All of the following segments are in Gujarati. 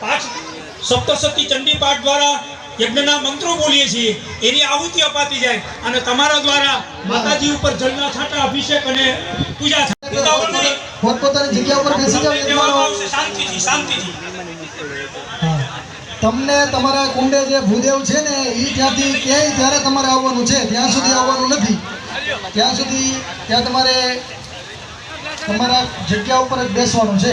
પાઠ સપ્તશતી ચંડી પાઠ દ્વારા યજ્ઞના મંત્રો બોલીએ છીએ, એની આહુતિ અપાતી જાય અને તમારા દ્વારા માતાજી ઉપર જળના છાંટા, અભિષેક અને પૂજા થાય. પોતપોતાની જગ્યા ઉપર બેસી જાઓ યજમાનો. આવશે શાંતિથી, શાંતિથી. હા. તમને તમારા કુંડે જે ભૂદેવ છે ને એ ત્યાંથી ક્યાંય ત્યારે તમારે આવવાનું છે, ત્યાં સુધી આવવાનું નથી. ત્યાં તમારે તમારા જગ્યા ઉપર જ બેસવાનું છે.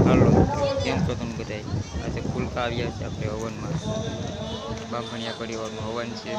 હાલો કેમ છો તમે બધા? આજે ફૂલકા આવ્યા છે આપણે હવનમાં. બાંભણિયા પરિવારનું હવન છે.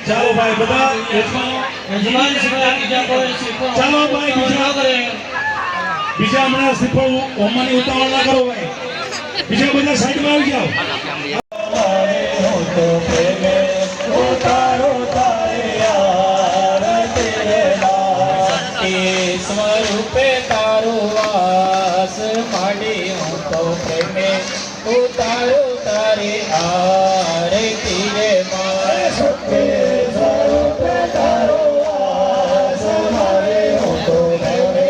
ચાલો ભાઈ બધા ચાલો ભાઈ બીજા હમણાં શ્રીફળ હોમવાની ઉતાવળ ના કરો ભાઈ, બીજા બધા સાઈડમાં આવી જાઓ. સ્વરૂપે તારો વાસ માંડી હું તો પ્રેમે ઉતારો તારી આરતી રે મારે સ્વરૂપે તારો વાસ માંડી હું તો પ્રેમે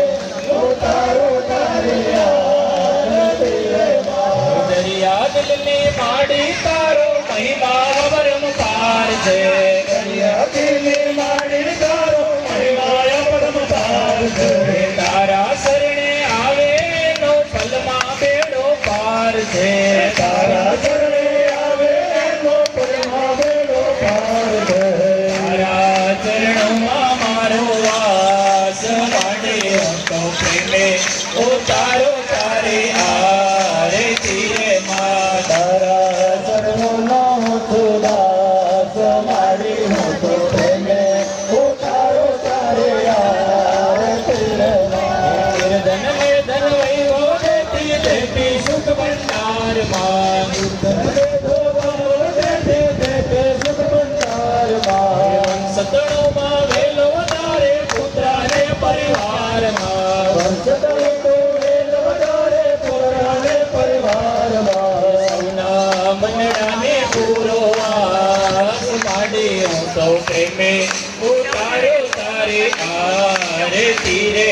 ઉતારો તારી આરતી રે મારે દરિયા દિલની માડી તારો મહિમા વરમપાર છે. દરિયા દિલની માડી તારો મહિમા પરમપાર છે. તારા શરણે આવે નો પલમાં બેડો પાર છે. તારા શરણે આવે નો પલમાં બેડો પાર છે. તારા ચરણોમાં મારો વાસ માંડે હું તો પ્રેમે ઉતારો તારી આરતી રે માં. તારા ચરણોમાં હું દાસ માંડી હું તો પ્રેમે ઉતારો તારી આરતી રે માં. ધન મે ધન વૈભવ દેતી દેતી સુખ ભંડાર માં. ધન મે ધન દેતી સુખ ભંડાર માં. સતણોમાં વેલો વધારે પુત્રાને પરિવારમાં. સતણોમાં વેલો વધારે પુત્રાને પરિવારમાં. સૌના મનડાને પૂરો આસ માંડી હું તો પ્રેમે ઉતારો તારી આરતી રે